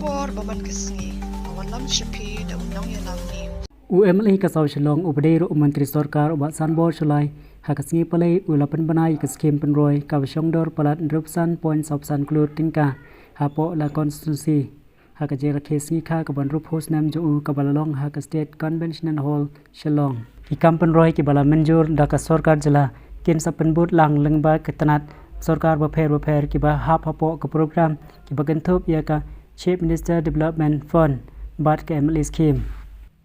Sanbor baman kesngi awan lam shipi da unang yalam ni UMLA kasau shalong ubadero Menteri Sorkar ubat Sanbor Shullai hakasngi Pyllait ulapan banai ke skim Pynroi kawsyongdor palat rupsan point sobsan Klur tingkah Hapoh la Constituency hak Jingrakhe Sngikha kaban rup host nam jo kabalalong hak State Convention Hall Shalong ikam Pynroi ki bala menjur daka Sorkar jela kin sapenbut lang lengba ketanat Sorkar berper ki ba Hapoh ke program ki bagan thup ya ka Chief Minister Development Fund bat ke MLA scheme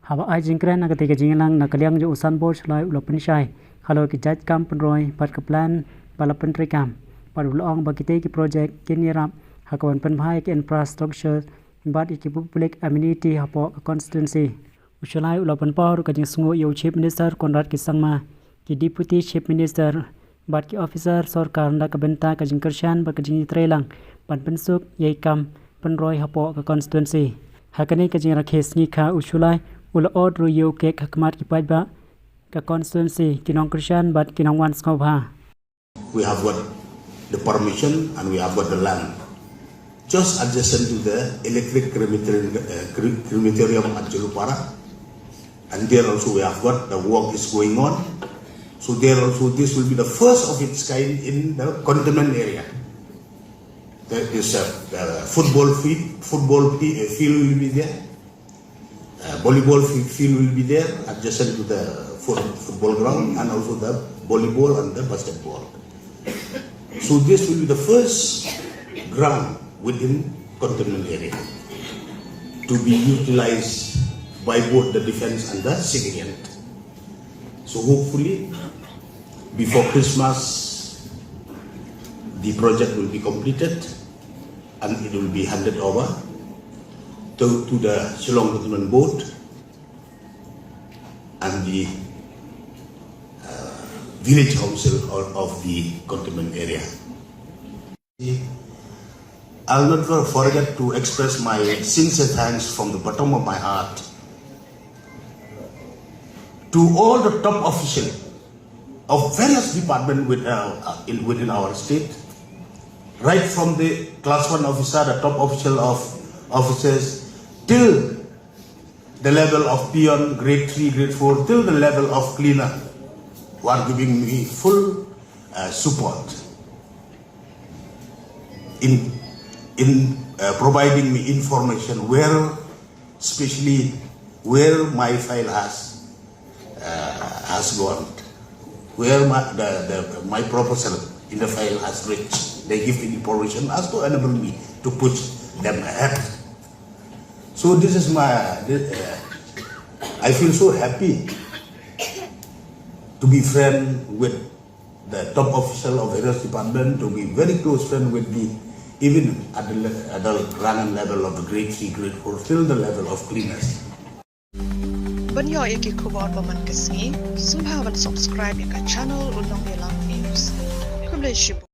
Hapoh ai Jingrakhe nak ketika jingelang nak kaliang jo Sanbor Shullai ulapan syai kalau ki jaj kam Pynroi pat ke plan bala pentri kam padu long bagite ki project kin yarap hakawan penbhai ki infrastructure bat ki public amenity Hapoh Constituency Shullai ulapan por ka jing sungu yo Chief Minister Konrad ki sangma ki Deputy Chief Minister bat ki officer Sorkar ndak ka benta ka jing kershan ba ka jing trelang pan pensuk yai kam Pynroi Hapoh Constituency hakane ka jing rakhe Sngikha Shullai ula od ru yo ke hakmat ki pajba ka constituency kinong kershan bat kinong wan skobha we have got the permission and we have got the land just adjacent to the electric crematorium at Jalupara, and there also we have got the work is going on. So there also this will be the first of its kind in the cantonment area. There is a football field will be there, volleyball field will be there adjacent to the football ground, and also the volleyball and the basketball. So this will be the first ground within cantonment area to be utilized by both the defense and the civilian. So hopefully before Christmas the project will be completed and it will be handed over to the Shillong Cantonment Board and the village council of the cantonment area. I'll not forget to express my sincere thanks from the bottom of my heart to all the top officials of various departments within our state, right from the class 1 officer, the top official of officers, till the level of peon, grade 3, grade 4, till the level of cleaner, who are giving me full support in providing me information especially where my file has gone, where my proposal in the file has reached. They give me information as to enable me to push them ahead. So this is I feel so happy to be friend with the top official of various department, to be very close friend with even at the rang level of the grade 3, grade 4, till the level of cleaners. Banyo iki kuwan baman kesngi sumhawan subscribe ka channel ulong yalam news. Kumle shibu